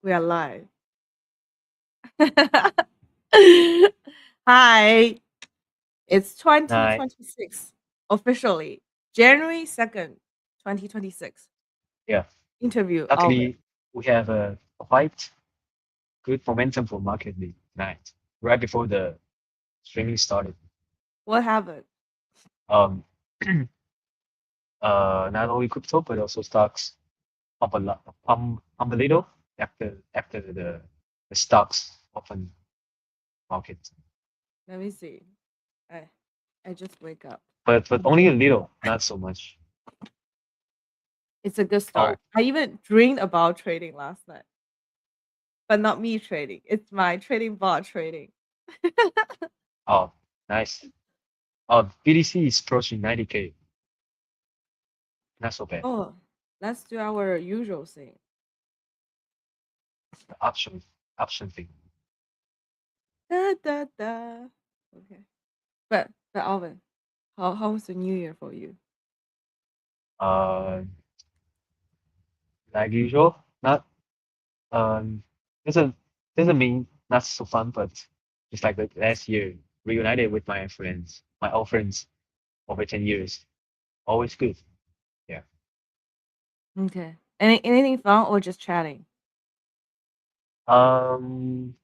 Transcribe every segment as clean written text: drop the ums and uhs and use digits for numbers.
We are live. Hi, it's Night. 2026 officially, January 2nd, 2026. Yeah. Interview Alvin. Luckily, we have a quite good momentum for market tonight, right before the streaming started. What happened? Um, not only crypto but also stocks up a lot, pump a little after the stocks open market, Let me see. I I just wake up. but only a little, not so much. It's a good Oh, start. I even dreamed about trading last night, but not me trading. It's my trading bot trading. oh, nice. BTC is approaching 90K. Not so bad. Oh, let's do our usual thing. The option thing. Da da da. Okay. But Alvin, how was the new year for you? Uh, like usual, not Um, doesn't doesn't mean not so fun, but just like the last year, reunited with my friends, my old friends over 10 years. Always good. Yeah. Okay. Anything fun or just chatting? Um,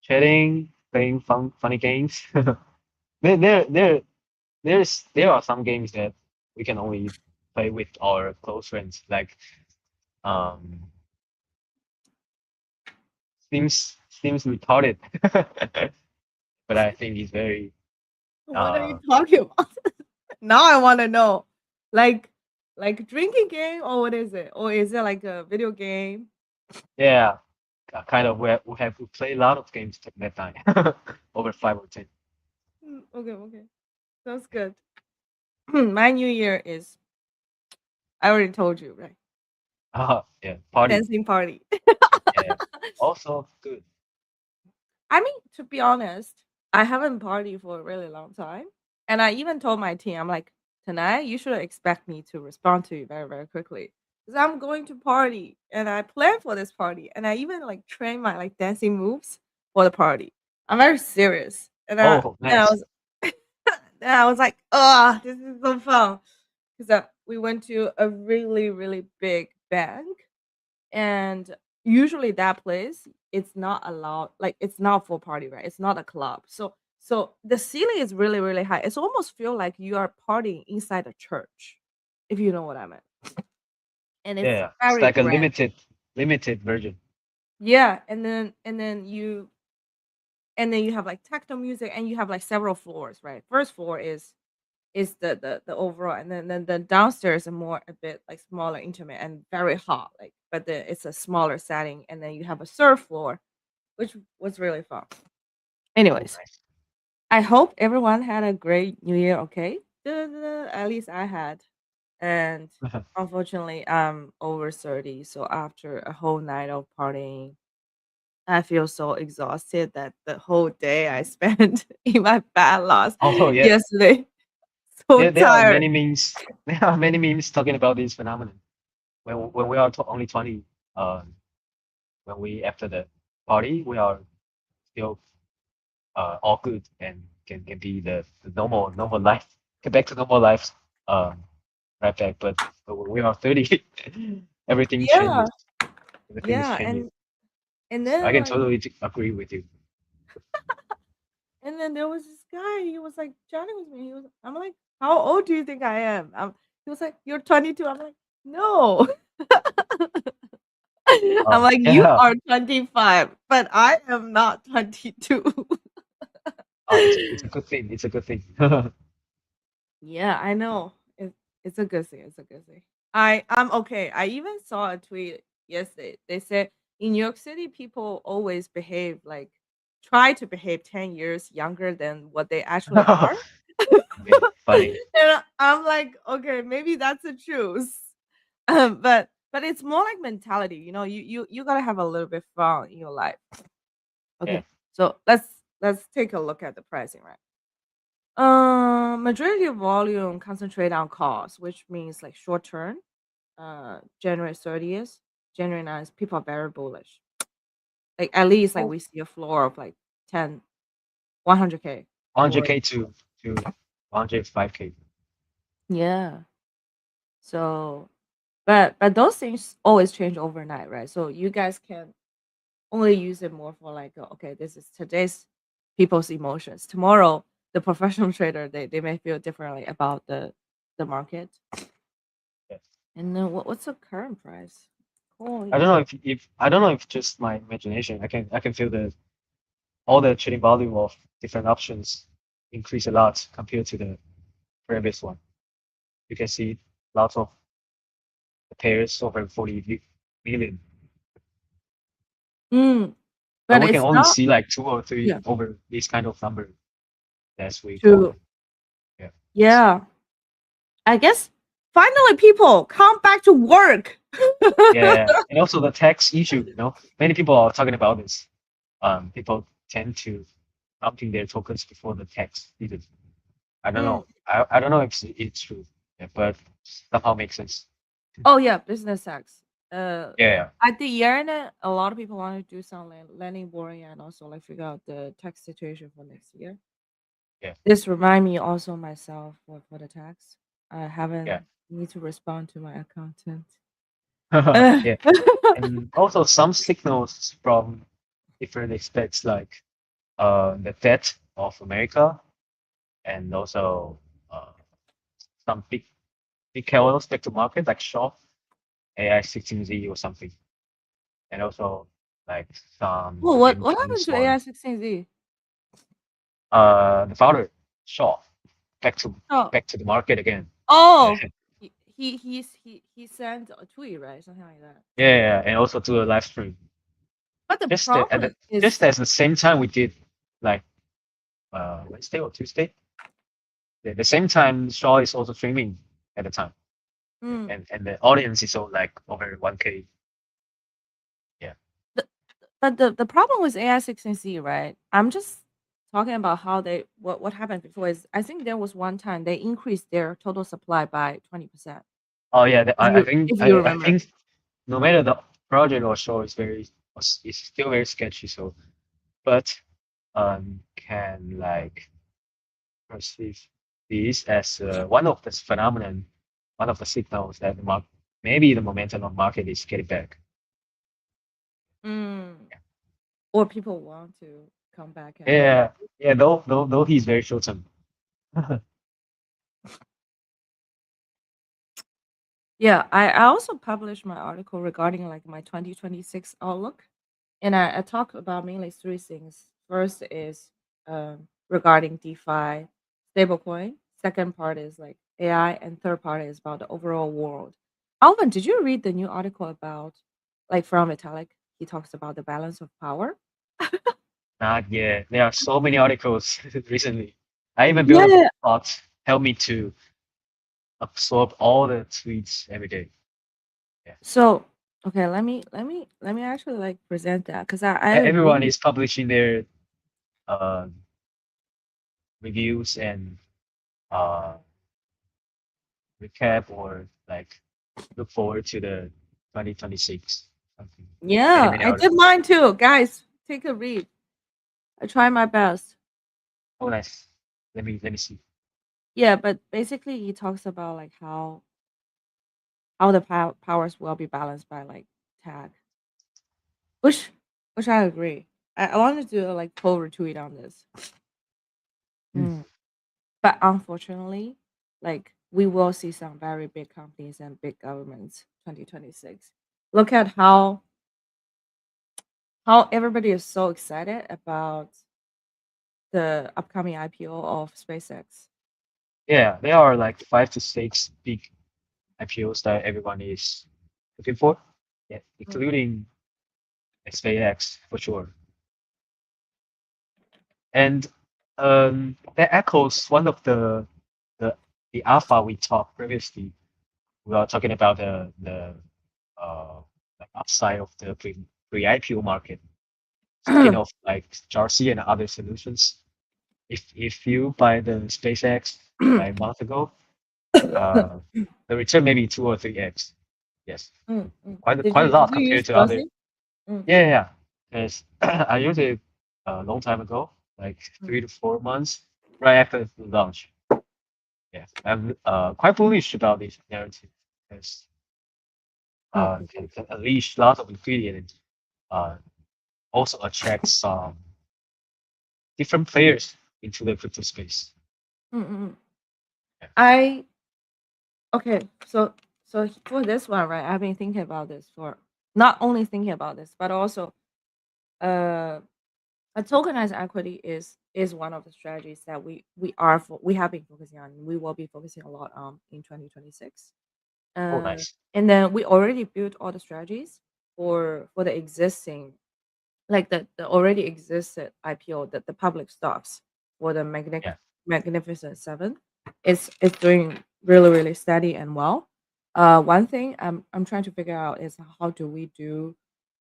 Chatting, playing funny games. There, there, there, there are some games that we can only play with our close friends. Like, um, seems retarded, but I think it's very, What are you uh, talking about? Now I want to know. Like like drinking game or what is it? Or is it like a video game? yeah, kind of we played a lot of games at that time, over 5 or 10. Okay, okay. Sounds good. My new year is I already told you, right? Yeah, party. Dancing party. Yeah, also good. I mean, to be honest, I haven't partied for a really long time. And I even told my team, I'm like, tonight you should expect me to respond to you very, very quickly. Because I'm going to party and I planned for this party. And I even like train my like dancing moves for the party. I'm very serious. And Oh, then I nice. was then I was like, oh, this is so fun. Because we went to a really, really big bank and usually that place it's not allowed, like it's not for party, right? It's not a club. So the ceiling is really, really high. It's almost feel like you are partying inside a church, if you know what I mean. And it's Yeah, it's very like a grand. limited version. Yeah, and then you have like techno music and you have like several floors, right? First floor is the overall, and then the downstairs are more a bit like smaller, intimate, and very hot, like, but then it's a smaller setting, and then you have a third floor, which was really fun. Oh, Anyways, nice. I hope everyone had a great new year. Okay, at least I had, and unfortunately I'm over 30, so after a whole night of partying I feel so exhausted that the whole day I spent in my bed last Oh, yeah. yesterday. So There are tired. many memes. There are many memes talking about this phenomenon. When we are only 20, when we after the party, we are still all good and can be the normal life. Get back to normal life. Um, right back. But when we are 30, everything Yeah, changes. Everything is yeah, changing. and So I then can like totally agree with you. and then there was this guy. He was like chatting with me. I'm like, how old do you think I am? He was like, you're 22. I'm like, no. I'm like, you Yeah. are 25, but I am not 22. It's a good thing. It's a good thing. Yeah, I know. It's a good thing. It's a good thing. I'm okay. I even saw a tweet yesterday. They said in New York City, people always behave like try to behave 10 years younger than what they actually are. Okay, funny. And I'm like, okay, maybe that's the truth. But it's more like mentality. You gotta have a little bit fun in your life. Yeah. Okay, so let's take a look at the pricing, right? Majority of volume concentrate on cost, which means like short term, January 30th. genuine, people are very bullish. Like at least like Oh, we see a floor of like 10, 100K for 100K to 105K. yeah. So, but those things always change overnight, right? So you guys can only use it more for like, okay, this is today's people's emotions. Tomorrow, the professional trader they may feel differently about the market. Yes. And then what's the current price? I Holy, don't know if I don't know if just my imagination. I can feel the all the trading volume of different options increase a lot compared to the previous one. You can see lots of pairs over 40 million, mm, but but we can it's only not see like two or yeah three over this kind of number. That's we call true. it. Yeah. Yeah, I guess finally people come back to work. Yeah, and also the tax issue, many people are talking about this. People tend to dumping their tokens before the tax season. I don't Mm. know. I don't know if it's true, yeah, but somehow makes sense. Oh yeah, business tax. Yeah, At the end, a lot of people want to do some landing boring and also like figure out the tax situation for next year. yeah, This remind me also myself for the tax. I yeah, haven't need to respond to my accountant. yeah, Ugh. yeah. And also some signals from different aspects like the debt of America and also uh, some big KOLs back to market like Shaw, AI 16Z or something, and also like some Well, what happened redemptions to or AI 16Z? the founder Shaw back to Oh, back to the market again. Yeah, oh, he sent a tweet, right? Something like that. yeah, yeah, and also do a live stream. But the Just at problem the just is, as the same time we did like Wednesday or Tuesday. The same time Shaw is also streaming at the time. Yeah, mm, and the audience is all like over 1K. Yeah. the, but the problem with AI 16Z, right? I'm just talking about how they what happened before is I think there was one time they increased their total supply by 20%. Oh yeah, If you I remember. think no matter the project or show is still very sketchy. So, but can like perceive this as one of the phenomenon, one of the signals that the market maybe the momentum of market is getting back. Mm. Or people want to come back and Yeah, yeah. Though he's very short term. yeah, I also published my article regarding like my 2026 outlook. And I talk about mainly three things. First is regarding DeFi stablecoin. Second part is like AI, and third part is about the overall world. Alvin, did you read the new article about like from Vitalik? He talks about the balance of power. Not yet. There are so many articles recently. I even built a Yeah. bot help me to absorb all the tweets every day. Yeah. So okay, let me actually like present that because I Everyone agree. is publishing their uh, reviews and uh, recap or like look forward to the 2026 something. Many, Yeah, many I did articles. mine too, guys. Take a read. I try my best. Oh, nice. Let me see. Yeah, but basically he talks about like how the powers will be balanced by like tag, which which I agree. I wanted to do like pull retweet on this. Mm. Mm. But unfortunately, like we will see some very big companies and big governments 2026. Look at how everybody is so excited about the upcoming IPO of SpaceX. Yeah, there are like 5 to 6 big IPOs that everyone is looking for. Yeah, Mm. including SpaceX for sure. And that echoes one of the the alpha we talked previously. We are talking about the uh like upside of the pre-IPO market. Speaking of like Jarcy and other solutions, if you buy the SpaceX like a month ago, uh, the return maybe 2 or 3x. Yes, Did quite a you lot use compared to other. Josie? Mm, Yeah, yeah, yeah. Because I used it a long time ago, like mm, 3 to 4 months, right after the launch. Yeah, I'm quite bullish about this narrative because mm, mm, it can unleash lots of ingredients. Uh, also attract some different players into the crypto space. mm. Yeah. I okay. So for this one, right? I've been thinking about this for not only thinking about this, but also uh, a tokenized equity is one of the strategies that we have been focusing on. We will be focusing a lot on in 2026. Oh, Uh, nice. and then we already built all the strategies for the existing, like the already existed IPO, the public stocks for the Yeah, Magnificent Seven. It's doing really steady and well. One thing I'm trying to figure out is how do we do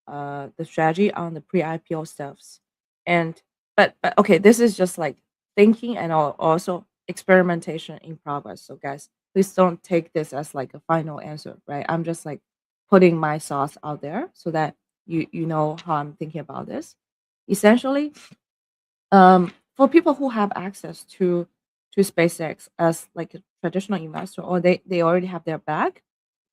the strategy on the pre-IPO stuffs. And but okay, this is just like thinking and also experimentation in progress. So guys, please don't take this as like a final answer, right? I'm just like putting my thoughts out there so that you know how I'm thinking about this. Essentially, for people who have access to SpaceX as like a traditional investor, or they already have their bag,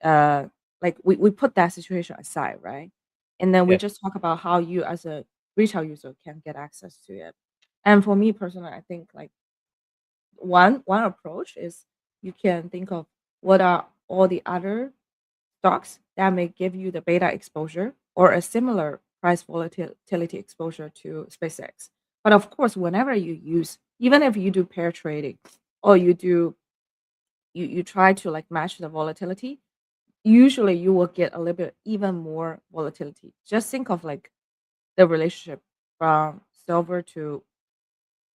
uh, like we put that situation aside, right? And then we yeah, just talk about how you as a retail user can get access to it. And for me personally, I think like one approach is you can think of what are all the other stocks that may give you the beta exposure or a similar price volatility exposure to SpaceX. But of course, whenever you use, even if you do pair trading or you try to like match the volatility, usually you will get a little bit even more volatility. Just think of like the relationship from silver to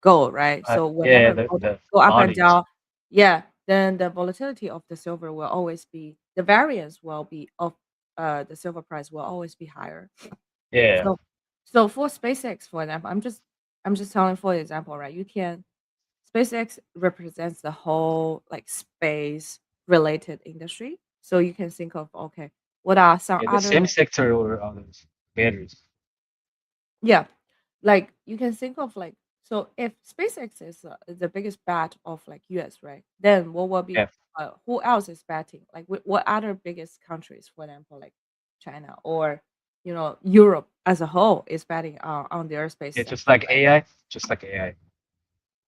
gold, right? So yeah. whenever gold The go up and margins. down, yeah, then the volatility of the silver will always be the variance will be of the silver price will always be higher. Yeah, So so for SpaceX, for example, I'm just telling for example, right? You can SpaceX represents the whole like space related industry. So you can think of okay, what are some yeah. The other same sector or others matters. yeah, like you can think of like so if SpaceX is the biggest bet of like US, right? Then what will be Yeah, who else is betting? Like what other biggest countries, for example, like China or Europe as a whole is betting on the aerospace yeah. Just sector, like right? AI, just like AI.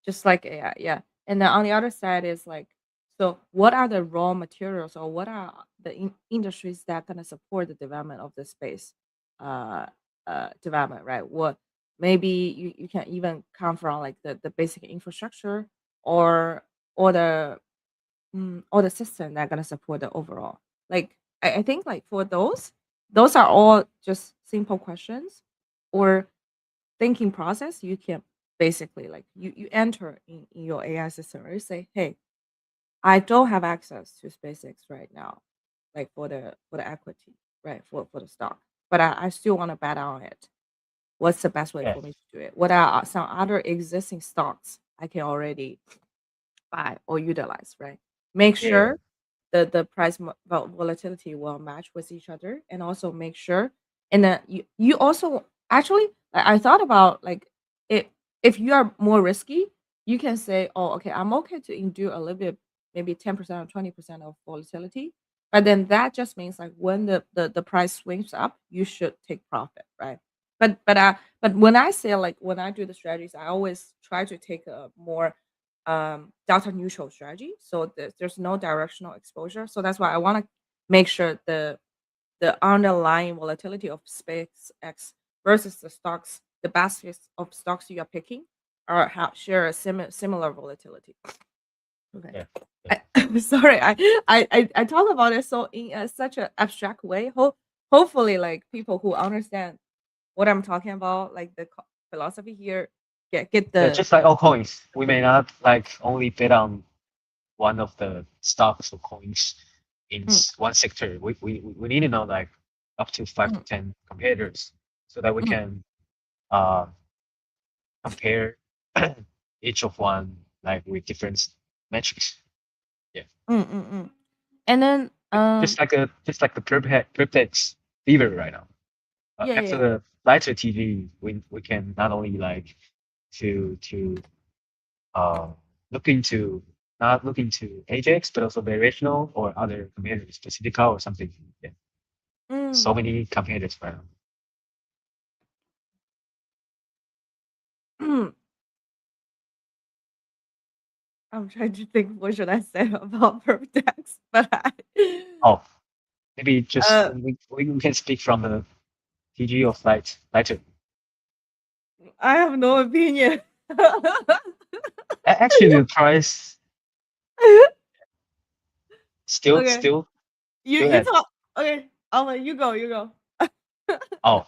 Just like AI, yeah. And then on the other side is like, so what are the raw materials or what are the industries that are going to support the development of the space uh, development, right? What maybe you can even come from like the basic infrastructure or or the or the system that are going to support the overall. Like I think like for those are all just simple questions or thinking process, you can basically like you enter in your AI system or you say, hey, I don't have access to SpaceX right now, like for the equity, right? For the stock. But I still want to bet on it. What's the best way Yeah, for me to do it? What are some other existing stocks I can already buy or utilize, right? Make yeah. sure the price volatility will match with each other and also make sure and then you also actually I thought about like it if you are more risky you can say oh okay I'm okay to endure a little bit maybe 10% or 20% of volatility but then that just means like when the price swings up you should take profit right but when I say like when I do the strategies I always try to take a more delta neutral strategy. So there's no directional exposure. So that's why I want to make sure the underlying volatility of SpaceX versus the stocks, the baskets of stocks you are picking, are share a similar volatility. Okay. Yeah, yeah. Sorry, I talk about it so in such an abstract way. Hopefully, like people who understand what I'm talking about, like the philosophy here, get Yeah, the just like all coins, we may not like only bet on one of the stocks or coins in mm, one sector. We need to know like up to five to mm, ten competitors so that we mm, can uh compare each of one like with different metrics. Yeah, mm. And then Um, Just like the perplex fever right now. yeah, After yeah. the lighter TV, we can not only like to uh look into not look into Ajax, but also variational or other competitors, Pacifica or something. Yeah. Mm. So many competitors right now. I'm trying to think what should I say about Vertex, but Oh, maybe just uh, we can speak from the TG of lighter. I have no opinion. Actually, the price still Okay, still still you at talk. Okay, I'll let you go. You go. oh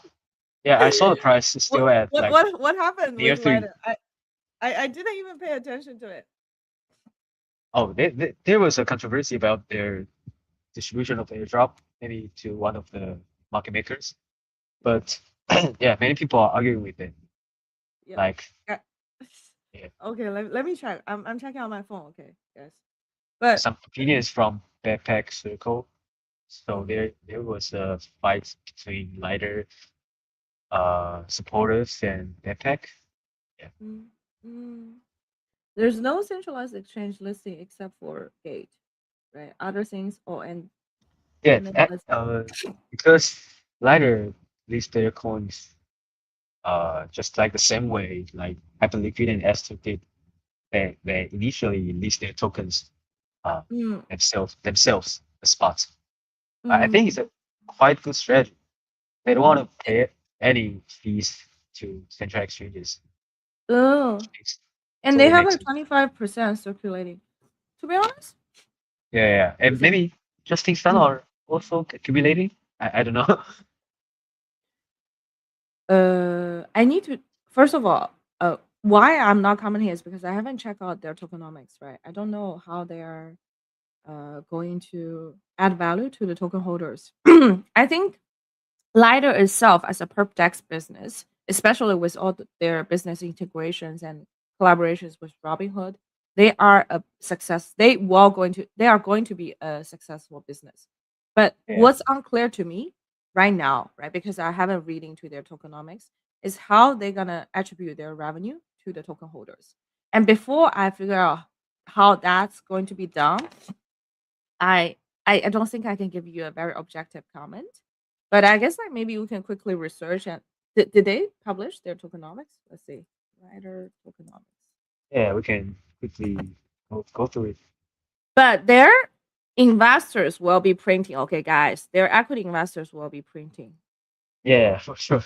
yeah, I saw the price is what still at like what happened near with three. Lighter? I didn't even pay attention to it. Oh, there was a controversy about their distribution of airdrop, maybe to one of the market makers. But yeah, many people are arguing with it. Yep. Like, Yeah. yeah, Okay, let me check. I'm checking on my phone. Okay, yes, but some opinions from backpack circle. So there was a fight between lighter supporters and backpack. Yeah, mm, mm, there's no centralized exchange listing except for Gate, right? Other things. Oh, yeah. and then let's. Because lighter list their coins just like the same way like Hyperliquid and Astro did. They initially list their tokens uh, Mm, themselves as spots. I think it's mm, a quite good strategy. They don't want to pay any fees to central exchanges. oh, and So they it have makes like sense. 25% circulating. To be honest, Yeah, yeah, yeah. And listen. maybe Justin Sun Mm. are also accumulating. I don't know. I need to first of all, why I'm not commenting is because I haven't checked out their tokenomics, right? I don't know how they are going to add value to the token holders. I think Lighter itself as a perp dex business, especially with all their business integrations and collaborations with Robinhood, they are a success. They are going to be a successful business. But Yeah, what's unclear to me right now, right? Because I haven't read into their tokenomics, is how they're gonna attribute their revenue to the token holders. And before I figure out how that's going to be done, I I don't think I can give you a very objective comment, but I guess like maybe we can quickly research and did they publish their tokenomics? Let's see. Writer tokenomics. yeah. We can quickly go through it. But their investors will be printing. Okay, guys, their equity investors will be printing. Yeah, for sure.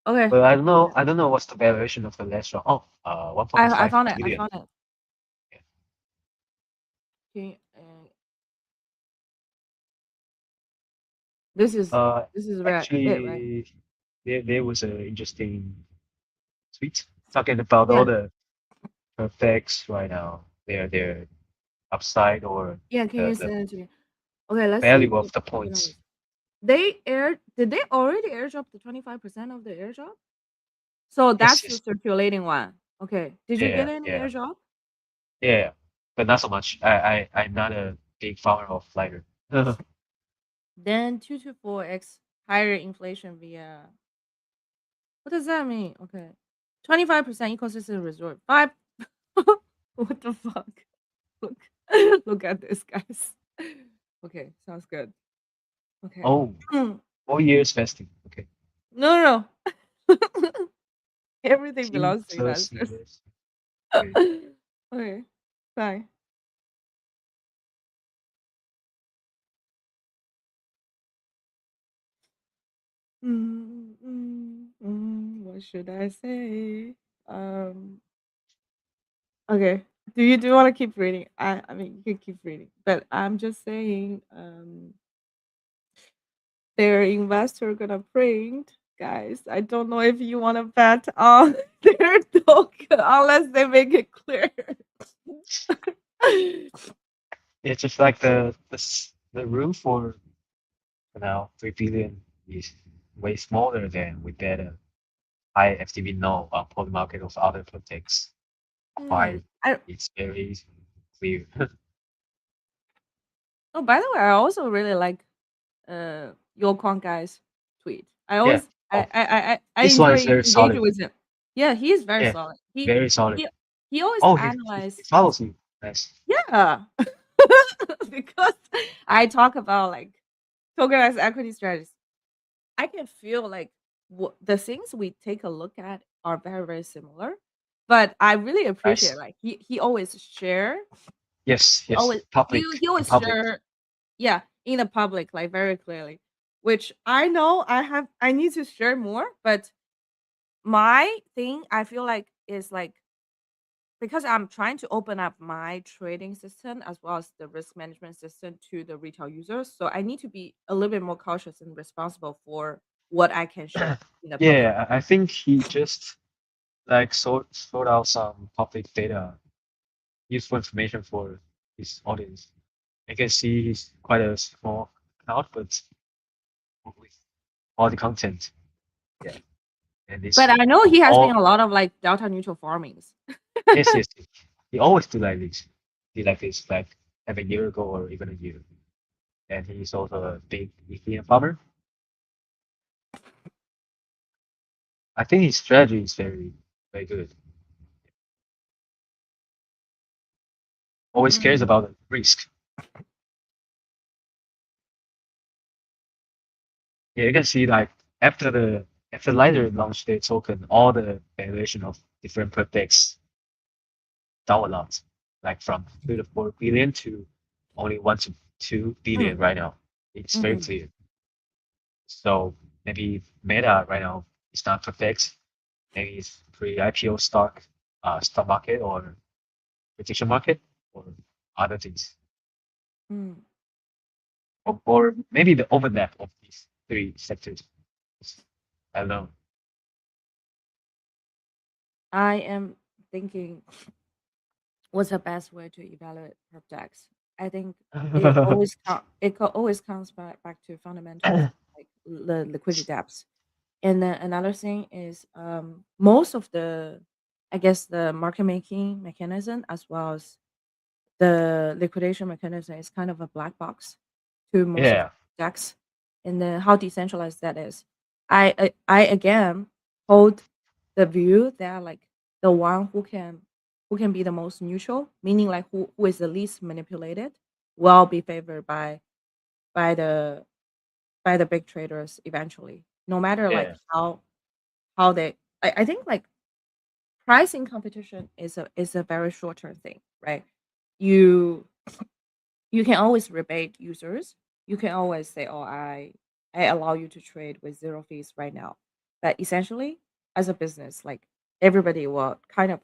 Okay, But I don't know. I don't know what's the valuation of the last round. Oh, I 1.5 found it. I billion. found it. Okay, this is Uh, this is right it right. actually, there was an interesting tweet talking about all Yeah, the perfects right now. Their upside or yeah. Can you the send it to me? Okay, let's see value the of the tokenomics. points. They air did they already airdrop the 25% of the airdrop? So Yes, that's the yes, circulating one. Okay. Did you get yeah, any yeah, airdrop? yeah, but not so much. I'm not a big follower of Lighter. Then 224x higher inflation via. What does that mean? Okay. 25% ecosystem resort. Five. What the fuck? Look. Look at this, guys. Okay. Sounds good. Okay. Oh, No, 4 years vesting. Okay, no, no. Everything T belongs to plus investors. years. Okay. Okay. Fine. What should I say? Um, okay. Do you want to keep reading? I mean, you can keep reading, but I'm just saying, their investor gonna print, guys. I don't know if you want to bet on their token unless they make it clear. It's just like the room for now 3 billion is way smaller than we get a high FTV no upon market of other projects. Hmm. Why I it's very clear. Oh, by the way, I also really like your Kong guy's tweet. I Yeah. always Oh, I this one enjoy is very engaging solid. with him. Yeah, he is very Yeah, solid. very solid. He he always Oh, he analyze. follows you. Nice. Yeah, because I talk about like tokenized equity strategies. I can feel like the things we take a look at are very very similar, but I really appreciate Nice. like he always share. Yes, He always yes. Public he in always public. share, yeah, in the public, like, very clearly, which I know I need to share more, but my thing, I feel like, is, like, because I'm trying to open up my trading system as well as the risk management system to the retail users, so I need to be a little bit more cautious and responsible for what I can share in the public. Yeah, I think he just like sort out some public data, useful information for his audience. I can see he's quite a small account, but with all the content. Yeah, and But it's I know he has been all a lot of, like, delta neutral farmings. yes, yes. He always do like this. He like this like a year ago or even a year. And he's also a big Ethereum farmer. I think his strategy is very, very good. Always cares Mm, about the risk. Yeah, you can see like after Lighter launched their token, all the valuation of different projects down a lot, like from 3 to 4 billion to only 1 to 2 billion mm, right now. It's very mhm, clear. So maybe Meta right now is not perfect. Maybe it's pre-IPO stock market or prediction market or other things. mm. Or maybe the overlap of these three sectors. I don't know. I am thinking, what's the best way to evaluate projects? I think it always comes back to fundamentals, like the liquidity depths. And then another thing is, most of the, I guess, the market making mechanism as well as the liquidation mechanism is kind of a black box to most of Yeah, the decks, and then how decentralized that is. I again hold the view that, like, the one who can be the most neutral, meaning like who is the least manipulated, will be favored by the by the big traders eventually, no matter like yeah, how they. I think like pricing competition is a very short term thing, right? You you can always rebate users. You can always say, "Oh, I allow you to trade with zero fees right now." But essentially, as a business, like, everybody will kind of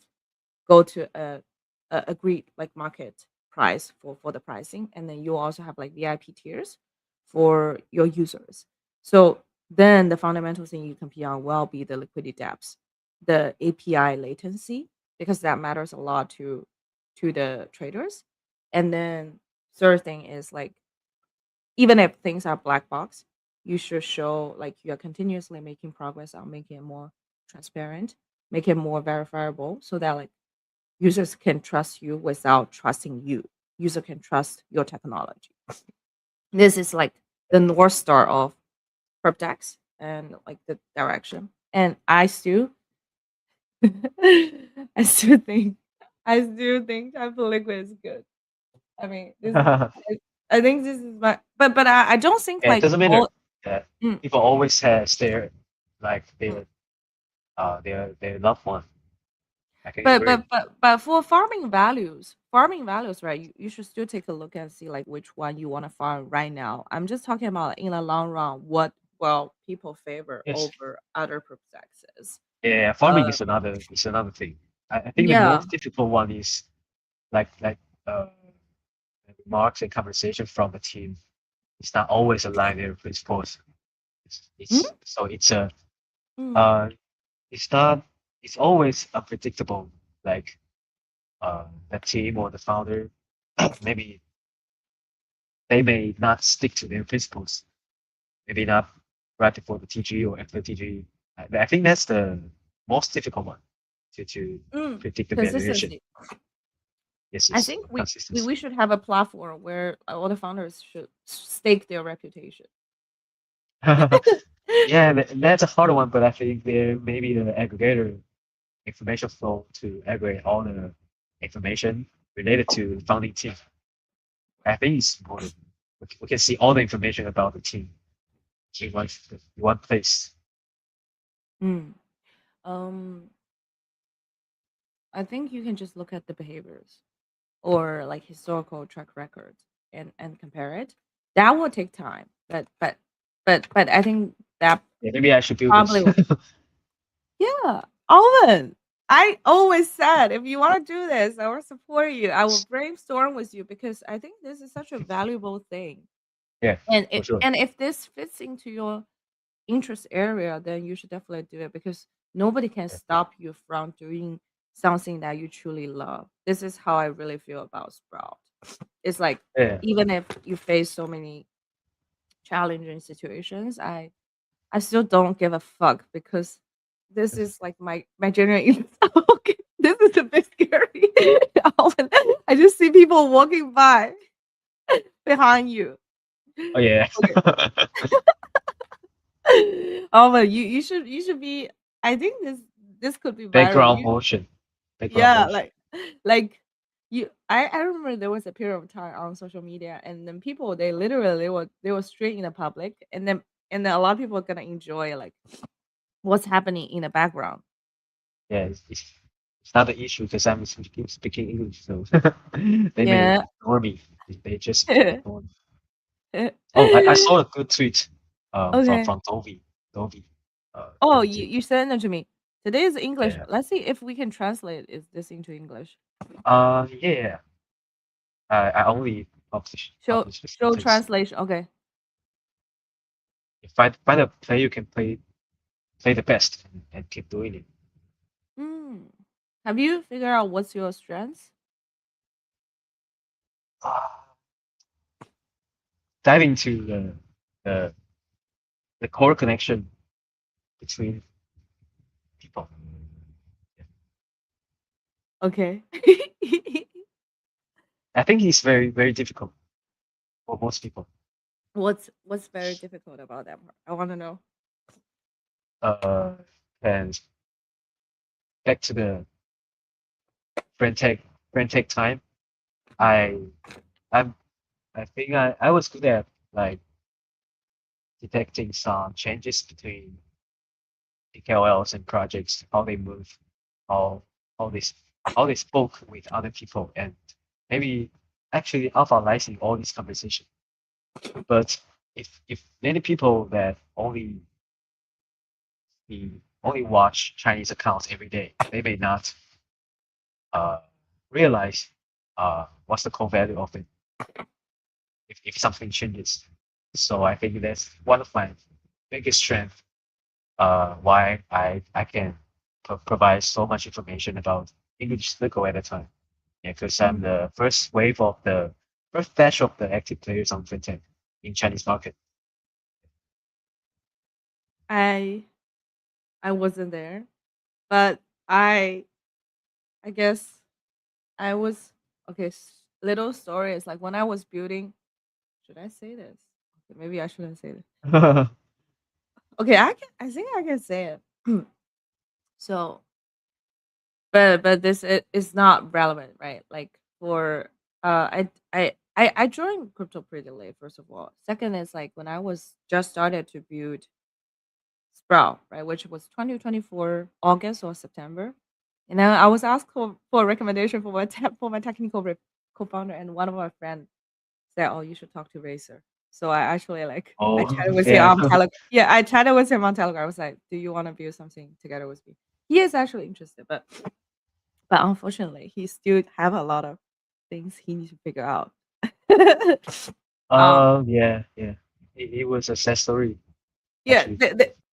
go to a agreed like market price for the pricing, and then you also have like VIP tiers for your users. So then the fundamental thing you compete on will be the liquidity depths, the API latency, because that matters a lot to the traders. And then third thing is like, even if things are black box, you should show like you are continuously making progress on making it more transparent, make it more verifiable, so that like users can trust you without trusting you. User can trust your technology. This is like the north star of PerpDex and like the direction. And I still think, Type of Liquid is good. I mean, this is, yeah. I think this is my, but I don't think It like doesn't matter. all. Yeah, Mm, people always has their like mm. their loved one. I can But agree. for farming values, right? You should still take a look and see like which one you want to farm right now. I'm just talking about in the long run, what will people favor Yes. over other practices. Yeah, farming Uh, is another thing. I think the yeah. most difficult one is like uh remarks and conversation from the team. It's not always aligned with principles. Mm, It's a mm, uh it's not it's always unpredictable. Like the team or the founder, maybe they may not stick to their principles. Maybe not right before the TG or after TG. I think that's the most difficult one to mm. predict the valuation. Consistency. Yes, I yes, think consistency. we should have a platform where all the founders should stake their reputation. Yeah, that's a hard one, but I think there may be the aggregator information flow to aggregate all the information related to the founding team. I think it's important. We can see all the information about the team in one place. Mm. Um, I think you can just look at the behaviors or like historical track records and compare it. That will take time, but I think that Yeah, maybe I should build probably this. will. Yeah, Alvin. I always said if you want to do this, I will support you. I will brainstorm with you because I think this is such a valuable thing. Yeah, And for sure. if this fits into your interest area, then you should definitely do it because nobody can Yeah, stop you from doing something that you truly love. This is how I really feel about Sprout. It's like yeah. even if you face so many challenging situations, I still don't give a fuck because this is like my genuine okay, this is a bit scary. Often, I just see people walking by behind you. Oh yeah. Okay. Oh, but you should be. I think this could be viral. Background You motion. Background yeah, motion. like you. I remember there was a period of time on social media, and then people they literally they were straight in the public, and then a lot of people are gonna enjoy like what's happening in the background. Yeah, it's not an issue because I'm speaking English, so they may Yeah. ignore me. They just ignore me. Oh, I saw a good tweet Okay. from Dovi the Oh, other day. you sent it to me. Today is English. Yeah. Let's see if we can translate is this into English. Yeah. I only publish the Show sentence. translation. Okay. If find a player you can play the best and keep doing it. Mm. Have you figured out what's your strengths? Ah, dive into the the core connection between people. Okay. I think it's very difficult for most people. What's very difficult about that part? I want to know. Uh, and back to the friend tech friend tech time. I I'm I think I was good at like detecting some changes between KOLs and projects, how they move, how how they s- how they spoke with other people, and maybe actually alpha all this conversation. But if many people that only watch Chinese accounts every day, they may not uh, realize what's the core value of it if something changes. So I think that's one of my biggest strengths. Why I can provide so much information about English Sligo at a time. Yeah, because I'm Mm. the first wave of the first batch of the active players on fintech in Chinese market. I I wasn't there, but I I guess I was okay. Little story is like when I was building. Should I say this? Okay, maybe I shouldn't say this. Okay, I can. I think I can say it. So, but this is not relevant, right? Like for I joined crypto pretty late. First of all, second is like when I was just started to build Sprout, right, which was 2024 August or September, and then I was asked for a recommendation for for my technical co-founder, and one of my friends said, "Oh, you should talk to Racer." So I actually like I Oh chatted with him yeah. on Telegram. Yeah, I chatted with him on Telegram. I was like, "Do you want to build something together with me?" He is actually interested, but unfortunately, he still have a lot of things he needs to figure out. um, Yeah. It was a sad story yeah, actually.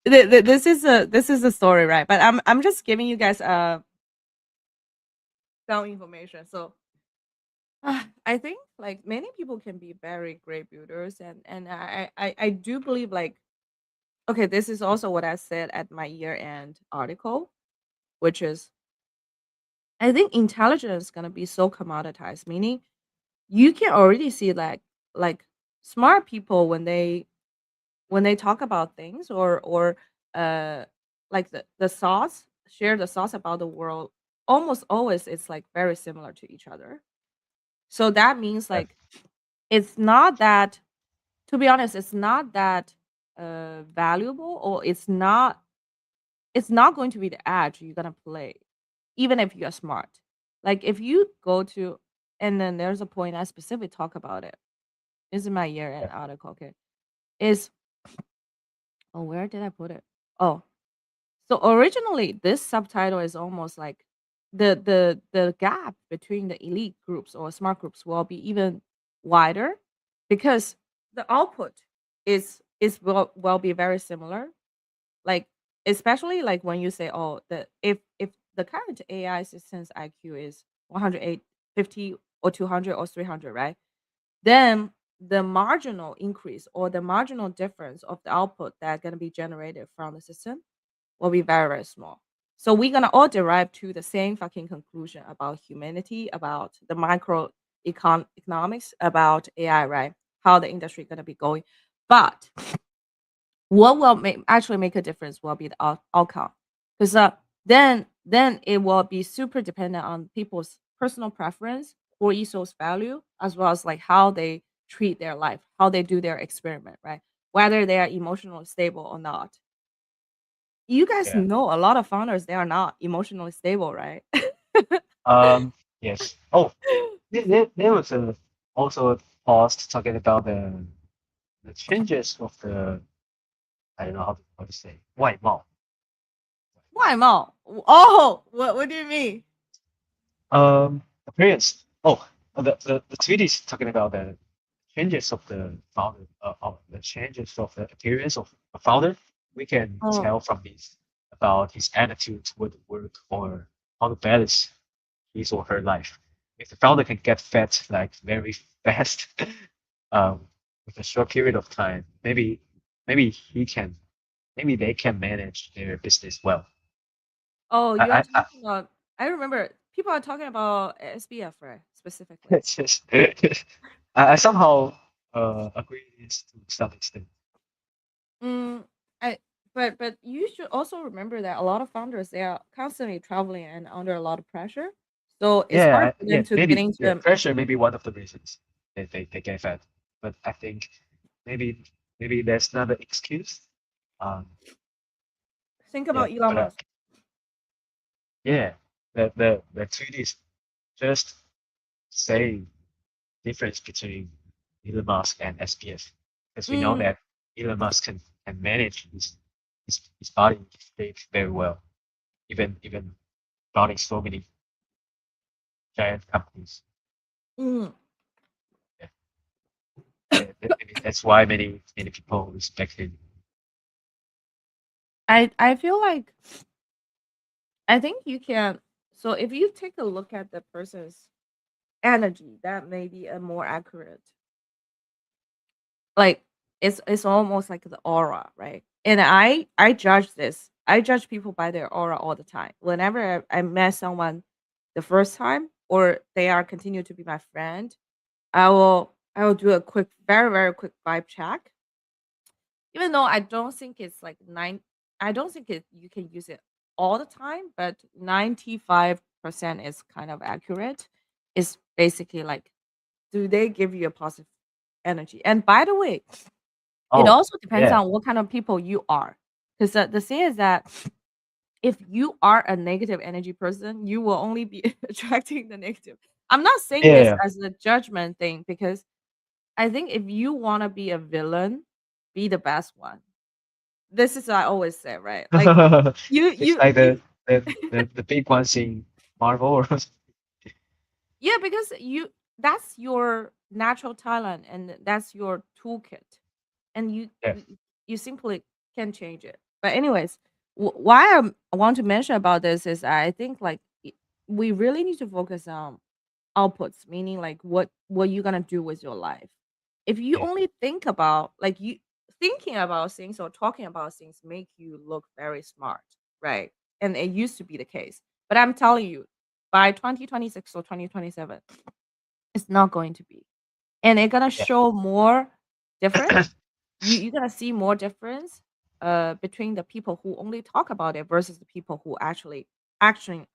this is the story, right? But I'm just giving you guys some information. So I think like many people can be very great builders, and I do believe like okay, this is also what I said at my year end article, which is I think intelligence is gonna be so commoditized, meaning you can already see like smart people when they talk about things or uh like the thoughts share the thoughts about the world, almost always it's like very similar to each other. So that means Yeah. like it's not that, to be honest, it's not that valuable, or it's not going to be the edge you're gonna play, even if you're smart. Like if you go to, and then there's a point I specifically talk about it. This is my year end Yeah. article. Okay, is, oh, where did I put it? Oh, so originally this subtitle is almost like the gap between the elite groups or smart groups will be even wider, because the output is will be very similar. Like especially like when you say, oh, the if the current AI assistance IQ is 108, 50, or 200 or 300, right? Then the marginal increase or the marginal difference of the output that's going to be generated from the system will be very, very small. So we're gonna all derive to the same fucking conclusion about humanity, about the economics, about AI, right? How the industry gonna be going. But what will actually make a difference will be the outcome, because then it will be super dependent on people's personal preference or ethos value, as well as like how they treat their life, how they do their experiment, right? Whether they are emotionally stable or not. You guys Yeah. know a lot of founders, they are not emotionally stable, right? Yes. Oh, there was a also a post talking about the changes of the, I don't know how to say, 外貌. Why Mao? Oh, what do you mean? Appearance. Oh, the tweet is talking about the changes of the founder, of the changes of the appearance of a founder. We can Oh, tell from his about his attitude toward the work or how to balance his or her life. If the founder can get fat like very fast, um, with a short period of time, maybe he can, maybe they can manage their business well. oh, you are I talking about. I remember people are talking about SBF, right? Specifically. it's just I somehow agree with this to some extent. Mm, I but you should also remember that a lot of founders, they are constantly traveling and under a lot of pressure, so it's hard for them Yeah, to get maybe yeah, into. pressure may be one of the reasons they get fat. But I think maybe maybe that's not an excuse. Um, Think yeah, about Elon but Musk. yeah, the tweet is just saying difference between Elon Musk and SPF, because we know Mm, that Elon Musk can manage his body shape very well, even running so many giant companies. mm. Yeah, maybe that's why many people respect him. I feel like I think you can. So if you take a look at the person's energy, that may be a more accurate, like it's almost like the aura, right? And I judge this. I judge people by their aura all the time. Whenever I met someone the first time, or they are continue to be my friend, I will do a quick, very, very quick vibe check. Even though I don't think it's like nine, I don't think it you can use it all the time, but 95% is kind of accurate. It's basically like, do they give you a positive energy? And by the way, it Oh, also depends yeah. on what kind of people you are. Because the thing is that if you are a negative energy person, you will only be attracting the negative. I'm not saying this Yeah, as a judgment thing, because I think if you want to be a villain, be the best one. This is what I always say, right? Like yeah. you It's you like you the big ones in Marvel or yeah, because you that's your natural talent and that's your toolkit. And yeah, you simply can change it. But anyways, why I want to mention about this is I think like we really need to focus on outputs, meaning like what you're gonna do with your life. If you yeah, only think about like you thinking about things or talking about things make you look very smart, right? And it used to be the case. But I'm telling you, by 2026 or 2027, it's not going to be, and it's gonna Yeah. show more difference. You're gonna see more difference between the people who only talk about it versus the people who actually actioning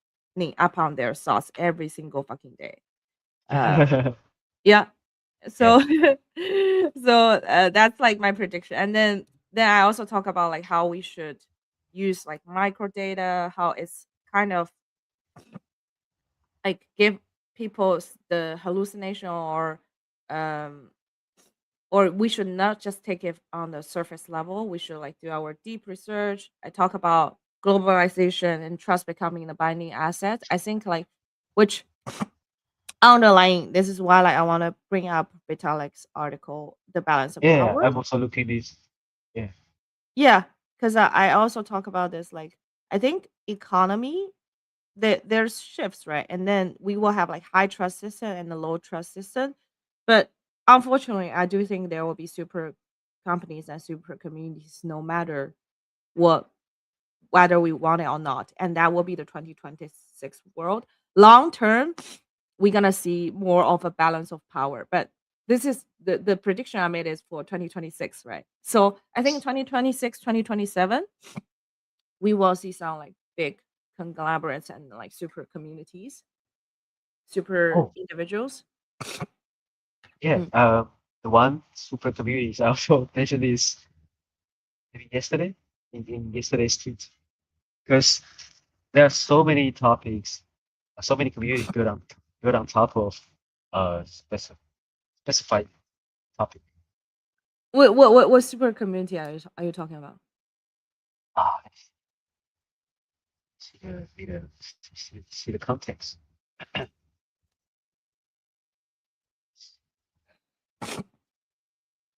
upon their thoughts every single fucking day. Uh, yeah. Yeah. So that's like my prediction, and then I also talk about like how we should use like micro data, how it's kind of like give people the hallucination um or we should not just take it on the surface level. We should like do our deep research. I talk about globalization and trust becoming the binding asset. I think like which underlying this is why like I want to bring up Vitalik's article, The Balance of Yeah. Power. I'm also looking this. Yeah. Yeah, because I also talk about this like I think economy there's shifts, right? And then we will have like high trust system and the low trust system. But unfortunately, I do think there will be super companies and super communities no matter what, whether we want it or not. And that will be the 2026 world. Long term, we're gonna see more of a balance of power. But this is the prediction I made is for 2026, right? So I think 2026, 2027, we will see some like big conglomerates and like super communities, super Oh, individuals. yeah. Mm. The one super communities I also mentioned this maybe yesterday in yesterday's tweet because there are so many topics, so many communities built on top of specified topic. What super community are you talking about? Ah, see the context,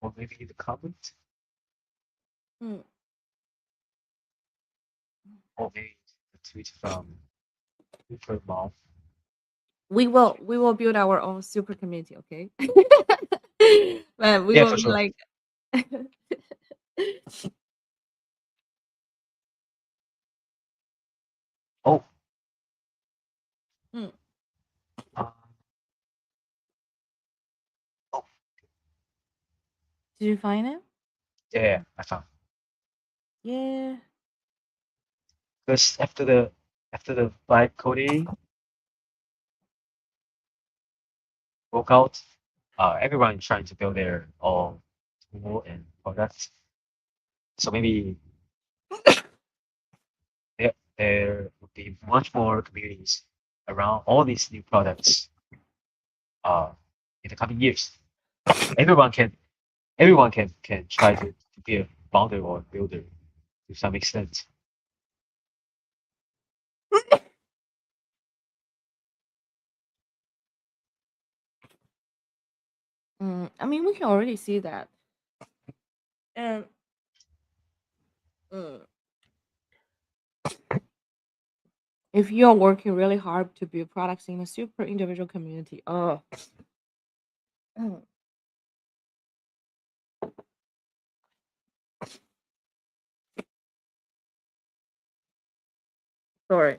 or maybe the comment, Mm. or maybe the tweet from Super Mom. We will build our own super community, okay? But we Yeah, will for be sure. like Oh, Mm. uh, oh, Did you find it? yeah, I found. Yeah. Because after the vibe coding broke out, everyone is trying to build their own tool and products. So maybe there would be much more communities around all these new products uh, in the coming years. Everyone can everyone can try to be a founder or builder to some extent. I mean, we can already see that. And mm, if you're working really hard to build products in a super individual community, oh, mm, sorry.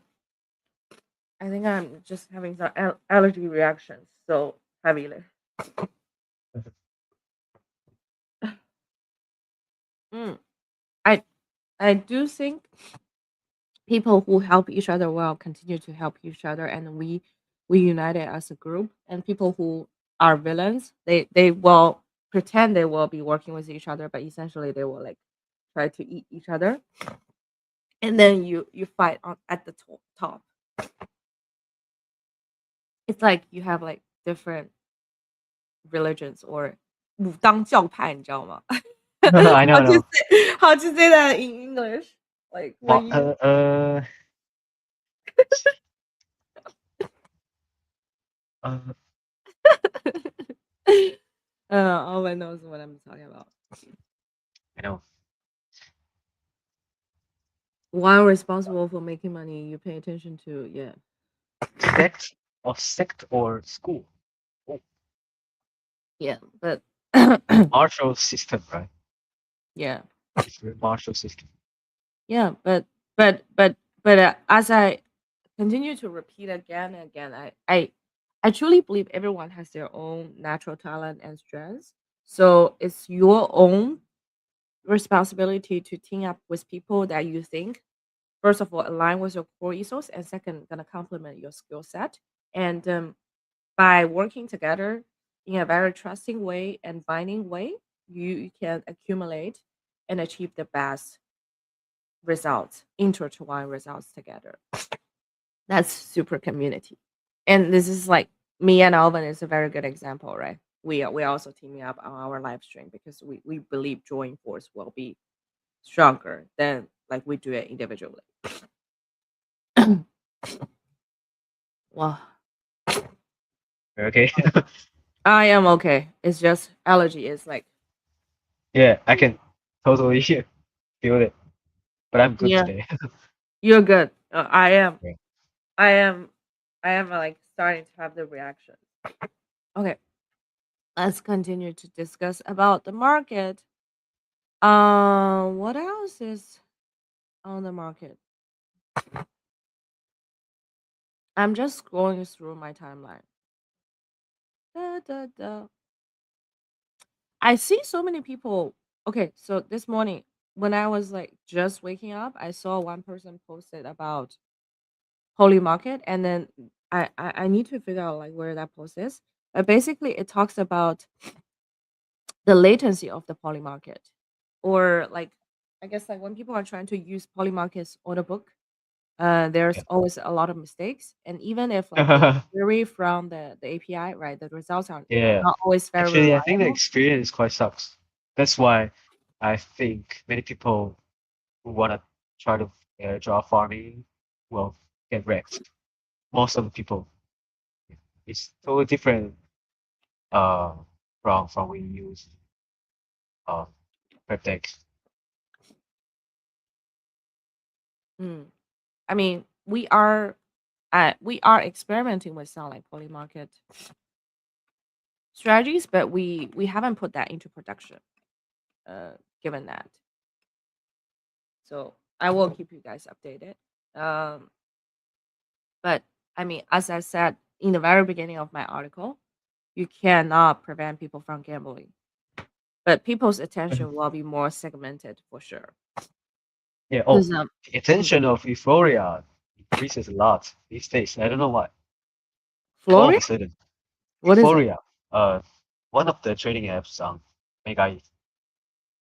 I think I'm just having some allergy reactions so heavily. Mm. I I do think people who help each other will continue to help each other, and we united as a group. And people who are villains, they will pretend they will be working with each other, but essentially they will like try to eat each other. And then you fight on at the top. It's like you have like different religions or 武当教派，你知道吗？I know, no. How to say that in English? Like Well, when you uh, Owen knows what I'm talking about. I know. While responsible for making money, you pay attention to yeah. Sect or school. Oh, Yeah, but martial system, right? yeah. It's a martial system. Yeah, but but as I continue to repeat again and again. I truly believe everyone has their own natural talent and strengths. So it's your own responsibility to team up with people that you think, first of all, align with your core ethos, and second, gonna complement your skill set. And by working together in a very trusting way and binding way, you can accumulate and achieve the best results, intertwine results together. That's super community. And this is like me and Alvin is a very good example, right? We are also teaming up on our live stream because we believe joint force will be stronger than like we do it individually. Well, Okay. I am okay. It's just allergy is like Yeah, I can totally feel it, but I'm good yeah, today. you're good. I am. Yeah. I am. I am like starting to have the reaction. Okay, let's continue to discuss about the market. What else is on the market? I'm just scrolling through my timeline. Da, da, da. I see so many people. Okay, so this morning when I was like just waking up, I saw one person posted about Holy Market, and then I need to figure out like where that post is. But basically, it talks about the latency of the poly market, or like I guess like when people are trying to use poly market's order book, there's always a lot of mistakes, and even if like they Yeah. query from the API, right, the results are Yeah. not always very Actually, I think the reliable. experience quite sucks. That's why I think many people who wanna try to draw farming will get wrecked. Most of the people, it's totally different uh from we use uh prep decks. Mm. I mean, we are experimenting with some like poly market strategies, but we haven't put that into production. Uh, Given that, so I will keep you guys updated. Um, but I mean, as I said in the very beginning of my article, you cannot prevent people from gambling, but people's attention will be more segmented for sure. Yeah. Oh, Because the mm, attention of euphoria increases a lot these days. I don't know why. All of Floria, a sudden, what is it? euphoria. One of the trading apps on Mega, you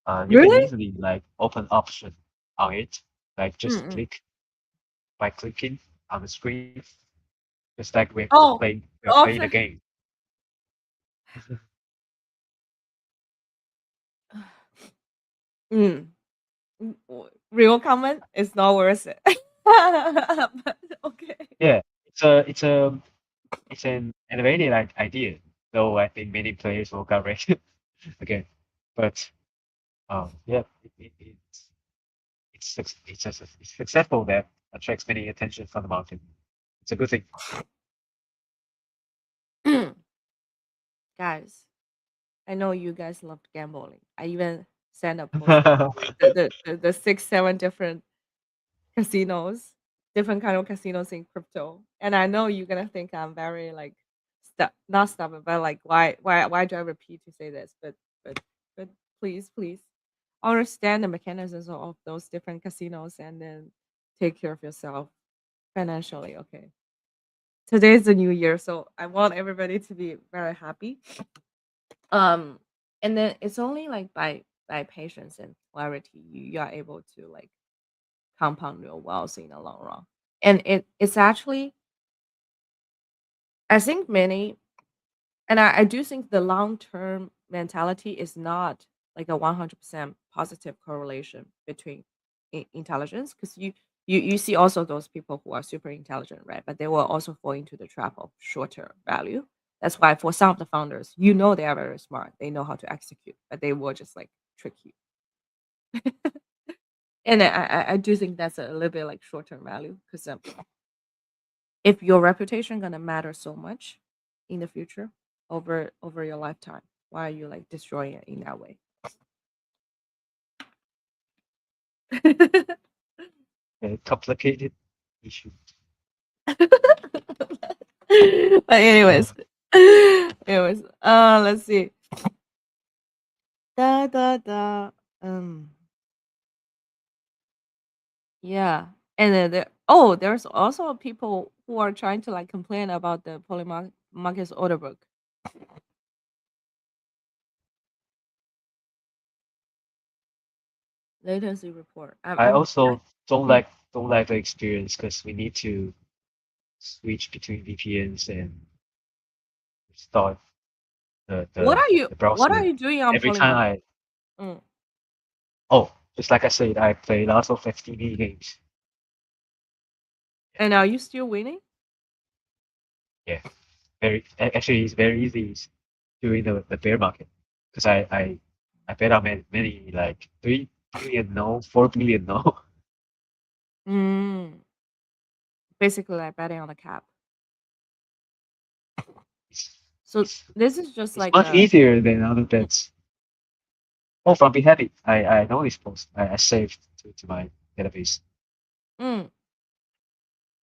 can Really? easily like open option on it, like just Mm-mm. click by clicking on the screen, just like Oh, we are the playing a option. game. Mm. Real comment is not worth it. But okay. Yeah, it's an innovative idea, though I think many players will get wrecked again. But yeah, it's successful that attracts many attention from the market. It's a good thing. Guys, I know you guys loved gambling. I even sent a post about like the 6, 7 different casinos, different kind of casinos in crypto. And I know you're gonna think I'm very like not stubborn, but like why do I repeat to say this? But but please understand the mechanisms of those different casinos and then take care of yourself financially. Okay. Today is the new year, so I want everybody to be very happy. Um and then it's only like by patience and clarity you are able to like compound your wealth in the long run. And it's actually I think many and I do think the long term mentality is not like a 100% positive correlation between intelligence because you see also those people who are super intelligent, right? But they will also fall into the trap of short-term value. That's why for some of the founders, they are very smart. They know how to execute, but they will just like trick you. And I do think that's a little bit like short-term value because if your reputation gonna matter so much in the future over your lifetime, why are you like destroying it in that way? A complicated issue. But anyways, let's see. Da da da. Um, yeah, and then there's also people who are trying to like complain about the Polymarket's order book latency report. I also Mm. don't like the experience because we need to switch between VPNs and start the What are browser. you doing on Every time Polymarket? I Mm. oh, just like I said, I play lots of FTV games. And are you still winning? Yeah, actually it's very easy during the bear market because I bet on many like 3 billion no, 4 billion no. Mm. Basically, like betting on the cap. It's So it's this is just it's like much a. easier than other bets. Oh, from Be Happy, I know this post. I saved to my database. Mm.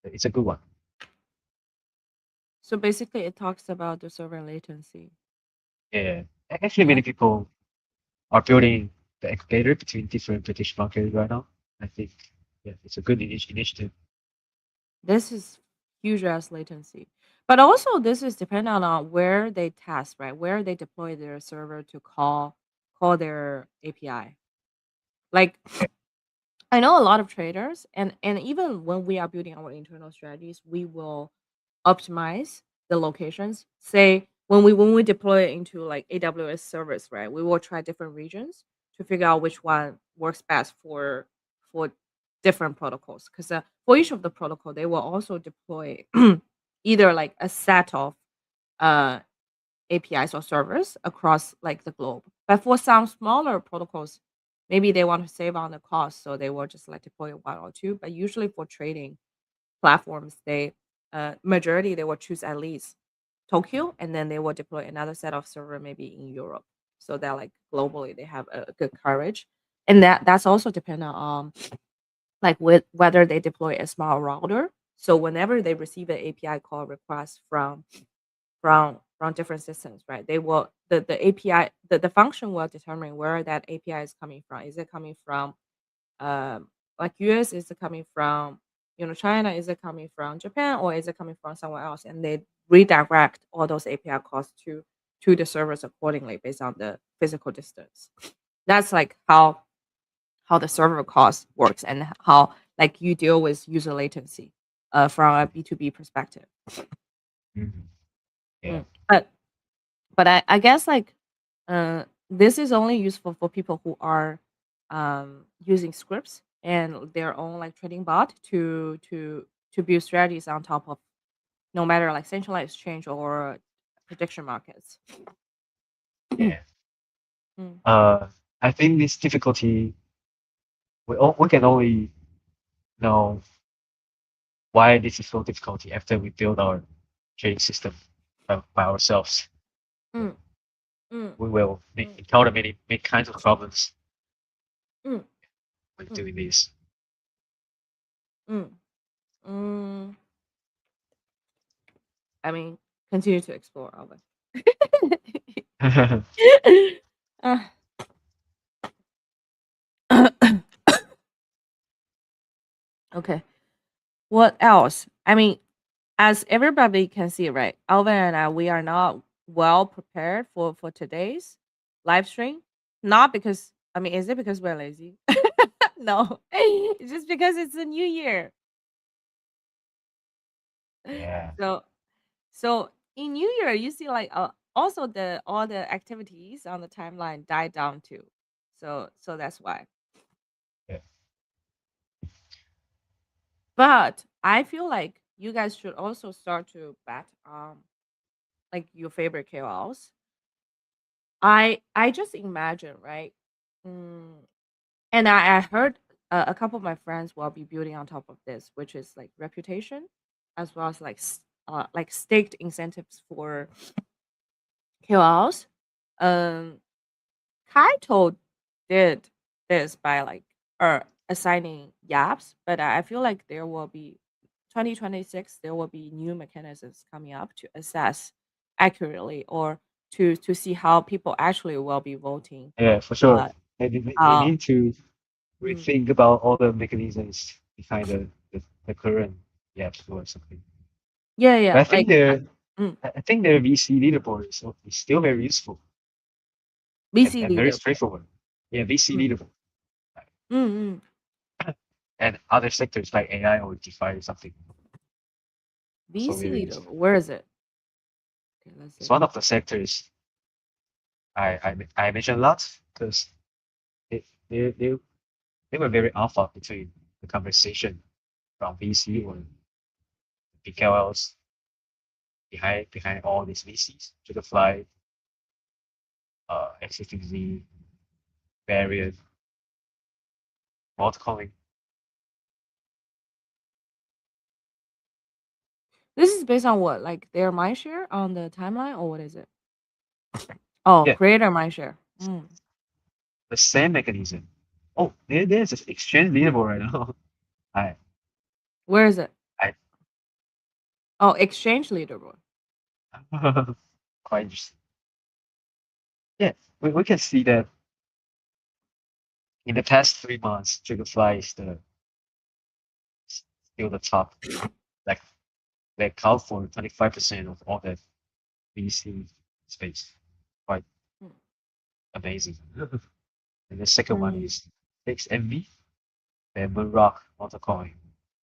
It's a good one. So basically, it talks about the server latency. Yeah, actually Yeah. many people are building the aggregator between different British markets right now. I think yeah, it's a good initiative. This is huge as latency. But also this is dependent on where they test, right? Where they deploy their server to call their API. Like Yeah. I know a lot of traders and even when we are building our internal strategies, we will optimize the locations. Say when we deploy it into like AWS servers, right? We will try different regions to figure out which one works best for different protocols. Because for each of the protocol, they will also deploy either like a set of uh, APIs or servers across like the globe. But for some smaller protocols, maybe they want to save on the cost, so they will just like deploy one or two. But usually for trading platforms, they majority they will choose at least Tokyo, and then they will deploy another set of server maybe in Europe, so that like globally they have a good coverage. And that's also dependent on like with whether they deploy a small router. So whenever they receive an API call request from different systems, right? They will the API the function will determine where that API is coming from. Is it coming from like US? Is it coming from China? Is it coming from Japan, or is it coming from somewhere else? And they redirect all those API calls to the servers accordingly based on the physical distance. That's like how the server cost works and how like you deal with user latency from a B2B perspective. Mhm. Yeah. Mm. But I guess like this is only useful for people who are using scripts and their own like trading bot to build strategies on top of no matter like centralized exchange or prediction markets. Yeah. Mm, Uh, I think this difficulty we can only know why this is so difficult after we build our trading system by ourselves. Yeah. mm, mm, We will mm, encounter many kinds of problems mm, when mm, doing this. mm, mm. I mean, continue to explore, Alvin. Uh, okay. What else? I mean, as everybody can see, right? Alvin and I, we are not well prepared for today's live stream. Not because I mean, is it because we're lazy? No, it's just because it's a new year. Yeah. So so in New Year, you see like also the all the activities on the timeline die down too. So that's why. Yeah. But I feel like you guys should also start to bet like your favorite KOLs. I just imagine, right? Mm, and I heard a couple of my friends will be building on top of this, which is like reputation, as well as like staked incentives for KOLs. Um, Kaito did this by like assigning yaps, but I feel like there will be 2026 there will be new mechanisms coming up to assess accurately or to see how people actually will be voting. Yeah, for sure. Uh, And they uh, need to mm, rethink about all the mechanisms behind the current apps or something. yeah, But yeah, like mm, I think the VC leaderboard is still very useful BC and very leader. straightforward. Yeah, VC Mm, leaderboard mm, mm. and other sectors like AI or DeFi or something. Also BC very leader. useful. Where is it? Okay, let's It's see. one of the sectors I mentioned a lot because they, they, they, they were very alpha between the conversation from VC or PKLs behind all these VCs to the fly, XFTZ, Variant, altcoin. This is based on what? Like their mindshare on the timeline, or what is it? Oh, Yeah, creator mindshare. Mm. the same mechanism. Oh, there's an exchange leaderboard right now. I, Where is it? I, Oh, exchange leaderboard. quite interesting. Yeah, we can see that in the past 3 months, Dragonfly is still the top. Like they account for 25% of all the VC space. Quite Mm. amazing. And the second one Mm. is XMV, and Moonrock altcoin.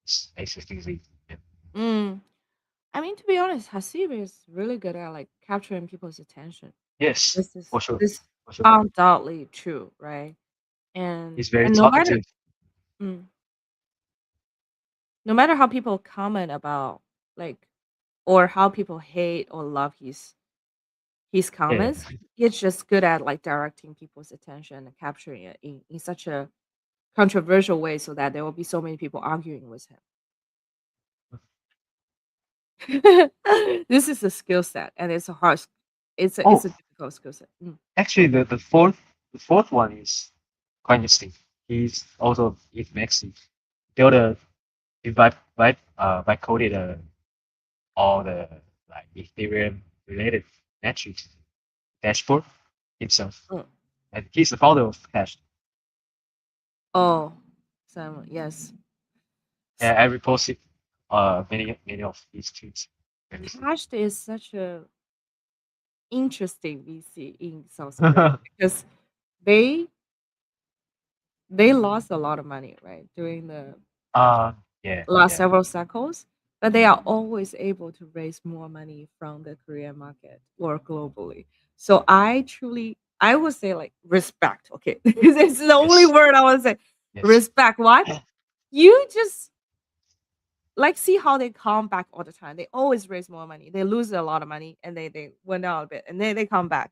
It's HSTZ. Yeah. Mm. I mean, to be honest, Hasib is really good at like capturing people's attention. Yes, This is for sure. this For sure. undoubtedly true, right? And He's very and no matter talkative. mm, no matter how people comment about like or how people hate or love his Yeah. comments, he's just good at like directing people's attention and capturing it in such a controversial way so that there will be so many people arguing with him. This is a skill set and it's a hard Oh, it's a difficult skill set. Mm. actually, the fourth one is quite interesting. He's also if Maxi built a he by coded all the like Ethereum related metrics dashboard himself, Mm. and he's the founder of Hash. Oh, so yes. Yeah, I reposted many of his tweets previously. Hashed is such a interesting VC in South Korea because they they lost a lot of money, right, during the uh yeah, last yeah, several cycles, but they are always able to raise more money from the Korean market or globally. So I would say like respect, okay? Because it's the only yes, word I would say. yes. Respect. Why? You just like see how they come back all the time. They always raise more money. They lose a lot of money and they went down a bit and then they come back.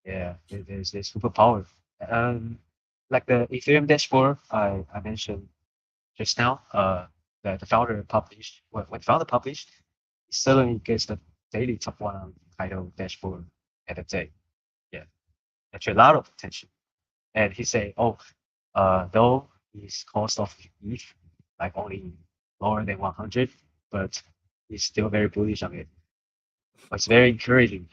Yeah, there's superpower. Um, like the Ethereum dashboard I mentioned just now. The founder published when founder published, it suddenly gets the daily top one title dashboard at the day. Yeah, actually a lot of attention. And he say, oh, though his cost of ETH like only lower than 100, but he's still very bullish on it. It's very encouraging.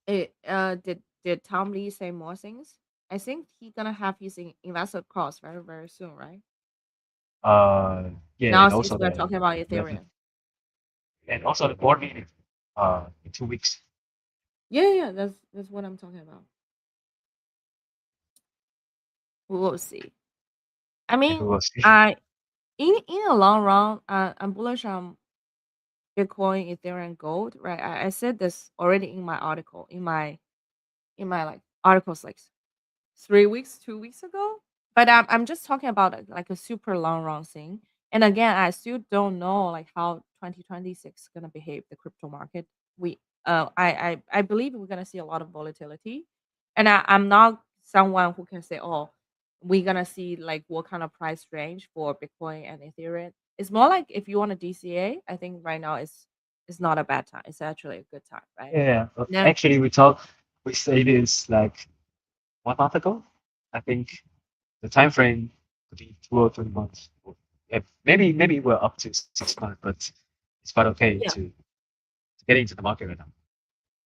Did Tom Lee say more things? I think he gonna have his investor calls very very soon, right? uh, yeah, Now and since also we're talking about the Ethereum. the board meeting in 2 weeks. Yeah, yeah, that's what I'm talking about. We'll see. I Yeah, we mean, will see. I in the long run, I'm bullish on Bitcoin, Ethereum, gold. Right? I said this already in my article, in my like articles like 3 weeks, 2 weeks ago. But I'm just talking about like a super long run thing. And again, I still don't know like how 2026 is gonna behave the crypto market. We I believe we're gonna see a lot of volatility. And I'm not someone who can say, oh, we're gonna see like what kind of price range for Bitcoin and Ethereum. It's more like if you want a DCA, I think right now is not a bad time. It's actually a good time, right? Yeah, Then actually, we say this like 1 month ago. I think the time frame could be 2 or 3 months. maybe we're up to 6 months, but it's quite okay Yeah. to get into the market right now.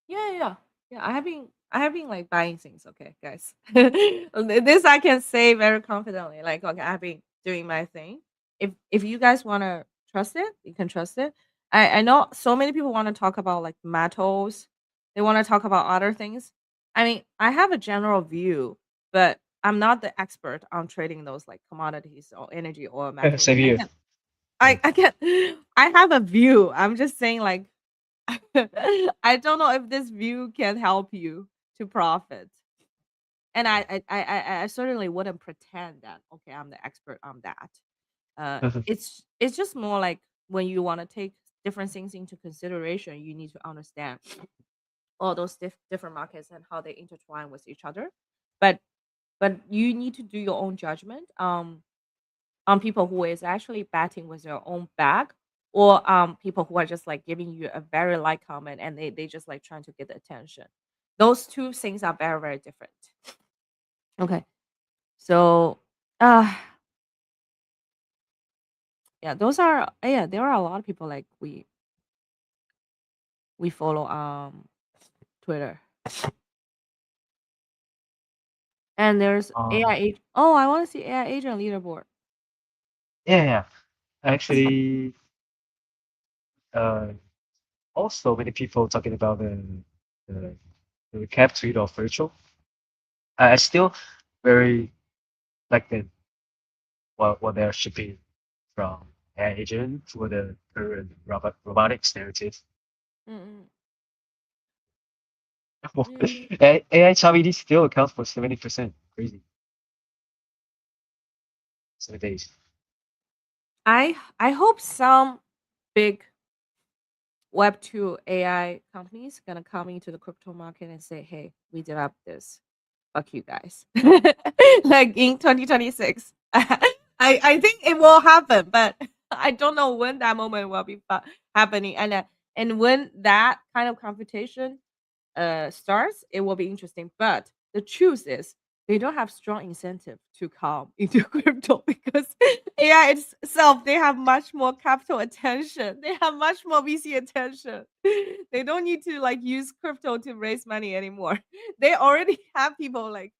Yeah, yeah, yeah. Yeah, I have been like buying things, okay, guys. This I can say very confidently. Like, okay, I've been doing my thing. If you guys wanna trust it, you can trust it. I know so many people wanna talk about like metals. They wanna talk about other things. I mean, I have a general view, but I'm not the expert on trading those like commodities or energy or metals. Same here. Yeah. I can I have a view. I'm just saying like I don't know if this view can help you to profit. And I certainly wouldn't pretend that okay, I'm the expert on that. It's just more like when you want to take different things into consideration, you need to understand all those different markets and how they intertwine with each other. But you need to do your own judgment on people who is actually betting with their own bag or people who are just like giving you a very light comment and they just like trying to get the attention. Those two things are very very different. Okay, so uh yeah, those are yeah, there are a lot of people like we follow Twitter. And there's AI oh, I want to see AI agent leaderboard. Yeah, yeah. Actually, uh, also many people talking about the, the cap tweet of virtual. I still very like what they're shipping from AI agent for the current robotics narrative. Mm-mm. AI ChatGPT still accounts for 70%. Crazy. 7 days. I hope some big Web2 AI companies gonna come into the crypto market and say, "Hey, we developed this. Fuck you guys." Like in 2026. I think it will happen, but I don't know when that moment will be happening. And when that kind of competition starts, it will be interesting. But the truth is, they don't have strong incentive to come into crypto because AI itself, they have much more capital attention. They have much more VC attention. They don't need to like use crypto to raise money anymore. They already have people like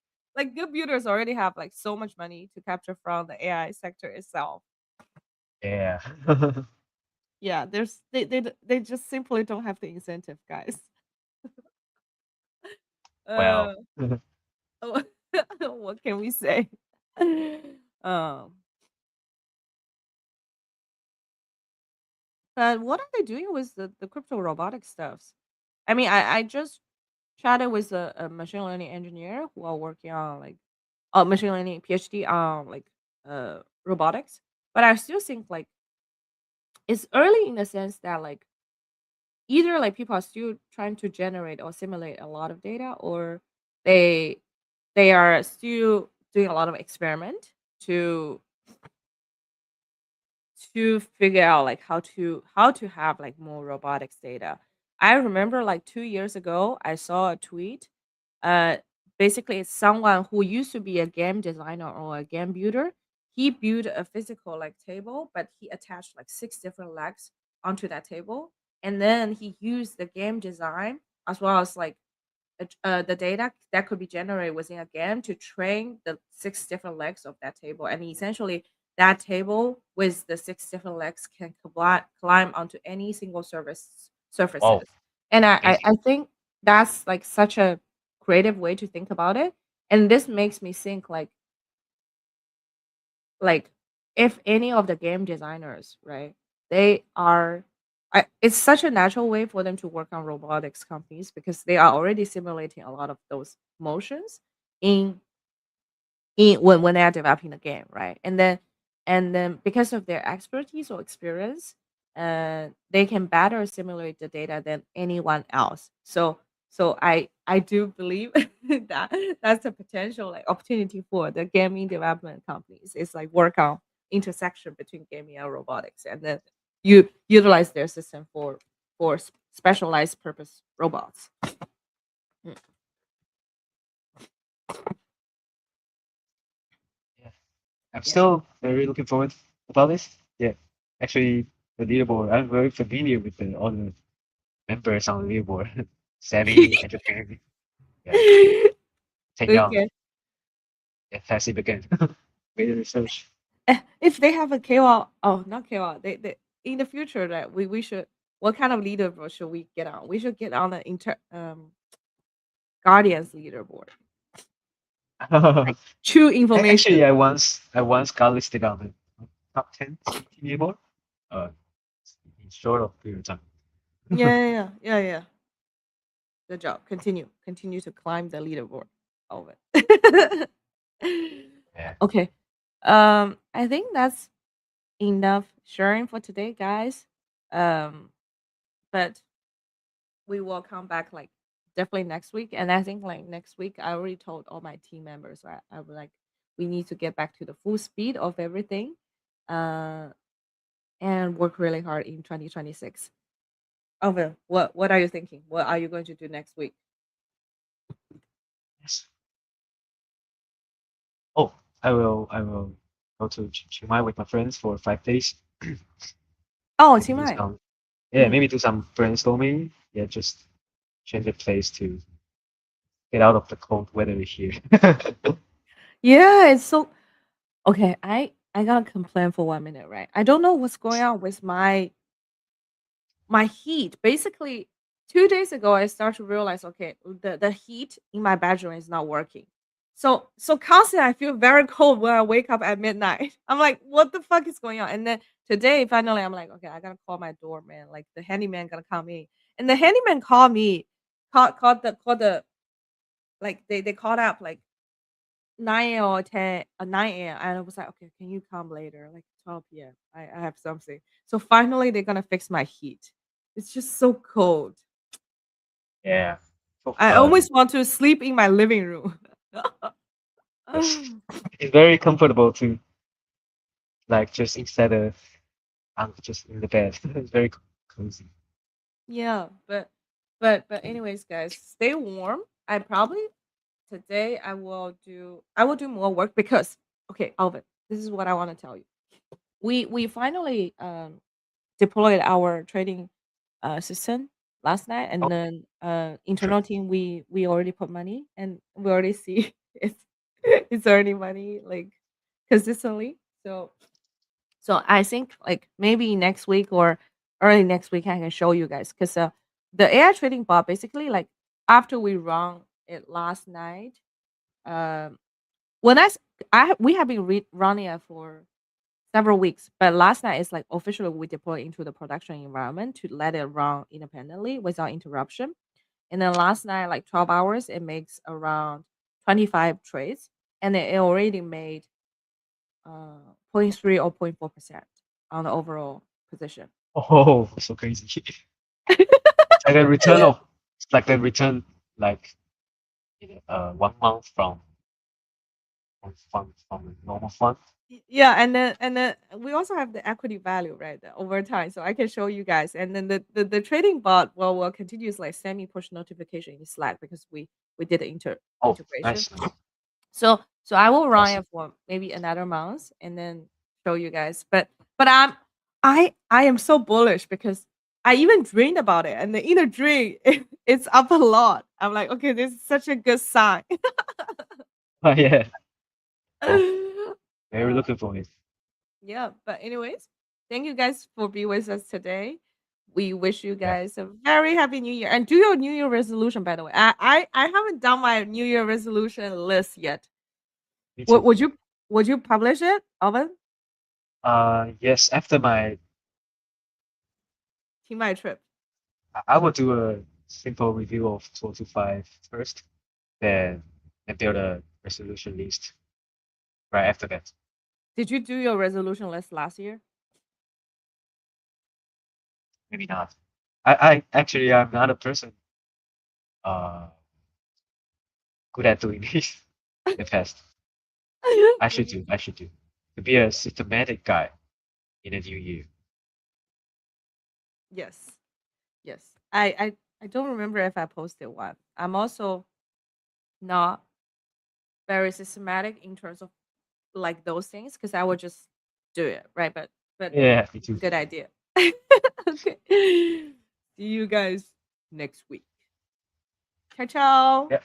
good builders already have like so much money to capture from the AI sector itself. Yeah. Yeah, they just simply don't have the incentive, guys. Well, Uh, what can we say? Um, but what are they doing with the crypto robotic stuffs? I mean, I just chatted with a machine learning engineer who are working on like machine learning PhD on like robotics, but I still think like it's early in the sense that like either like people are still trying to generate or simulate a lot of data or they they are still doing a lot of experiment to figure out like how to have like more robotics data. I remember like 2 years ago, I saw a tweet. Uh, Basically, it's someone who used to be a game designer or a game builder. He built a physical like table, but he attached like six different legs onto that table, and then he used the game design as well as like the data that could be generated within a game to train the six different legs of that table. And essentially, that table with the six different legs can climb onto any single wow, surfaces. And amazing. I think that's like such a creative way to think about it. And this makes me think like if any of the game designers, right, they are it's such a natural way for them to work on robotics companies because they are already simulating a lot of those motions in when they are developing the game, right? And then because of their expertise or experience, they can better simulate the data than anyone else. So I do believe that that's a potential like opportunity for the gaming development companies. It's like work on intersection between gaming and robotics, and then you utilize their system for specialized purpose robots. Mm, Yeah. I'm yeah. still very looking forward about this? Yeah, actually, the leaderboard. I'm very familiar with the other members on the leaderboard. Sammy, Entertainment, yeah, Taeyong, Okay. yeah, Passive again. Great research. If they have a KOL, oh, not KOL, they in the future that we should. What kind of leaderboard should we get on? We should get on the Guardians leaderboard. Like true Actually, information. I once got listed on the top 10 CT leaderboard. Uh, in short of period of time. Yeah. Good job. Continue to climb the leaderboard. All of it. Yeah. Okay. I think that's enough sharing for today, guys. Um, but we will come back like definitely next week. And I think like next week, I already told all my team members, right? I would like we need to get back to the full speed of everything, uh, and work really hard in 2026. Alvin, what are you thinking? What are you going to do next week? Yes. Oh, I will go to Chiang Mai with my friends for 5 days. Oh, Maybe Team do I. some, yeah, Mm. maybe do some brainstorming. Yeah, just change the place to get out of the cold weather here. Yeah, it's so okay. I gotta complain for 1 minute, right? I don't know what's going on with my heat. Basically, 2 days ago, I started to realize, okay, the heat in my bedroom is not working. So constantly, I feel very cold when I wake up at midnight. I'm like, what the fuck is going on? And then today, finally, I'm like, okay, I gotta call my doorman. Like the handyman gonna come in, and the handyman called me, called the like they called up like 9 a.m. or 10 9 a.m. and I was like, okay, can you come later? Like 12 p.m. I have something. So finally they're gonna fix my heat. It's just so cold. Yeah. So, I almost want to sleep in my living room. yes. It's very comfortable to like just instead of just in the bed. It's very cozy. Yeah, but anyways, guys, stay warm. I probably today I will do more work because okay, Alvin, this is what I want to tell you. We finally deployed our trading system last night, Oh, and then true. internal team we already put money, and we already see it's earning money like consistently. So I think like maybe next week or early next week I can show you guys because the AI trading bot basically like after we run it last night, um when we have been running it for several weeks. But last night is like officially we deployed into the production environment to let it run independently without interruption. And then last night, like 12 hours, it makes around 25 trades. And it already made zero point 0.3 or 0.4% on the overall position. Oh, so crazy. It's like a return of, it's like the return like 1 month from the normal fund. Yeah, and then we also have the equity value, right? The over time. So I can show you guys. And then the trading bot will continuously like send me push notification in Slack because we did the Oh, integration. nice, nice, So I will run awesome. it for maybe another month and then show you guys. But I am so bullish because I even dreamed about it, and in the dream it's up a lot. I'm like, okay, this is such a good sign. Oh, yeah. Oh, very uh, looking for it. yeah, but anyways, thank you guys for being with us today. We wish you Yeah, guys a very happy new year and do your new year resolution. By the way, I haven't done my new year resolution list yet. me Would too. would you would you publish it, Alvin? Yes, after my, Team my trip. I will do a simple review of 225 first, then and build a resolution list right after that. Did you do your resolution list last year? Maybe not. I actually I'm not a person uh good at doing this in the past. I should Me. do. I should do. To be a systematic guy in a new year. Yes. Yes. I don't remember if I posted one. I'm also not very systematic in terms of like those things because I would just do it, right? But Yeah, me too. good idea. Okay. See you guys next week. Ciao, ciao. Yeah.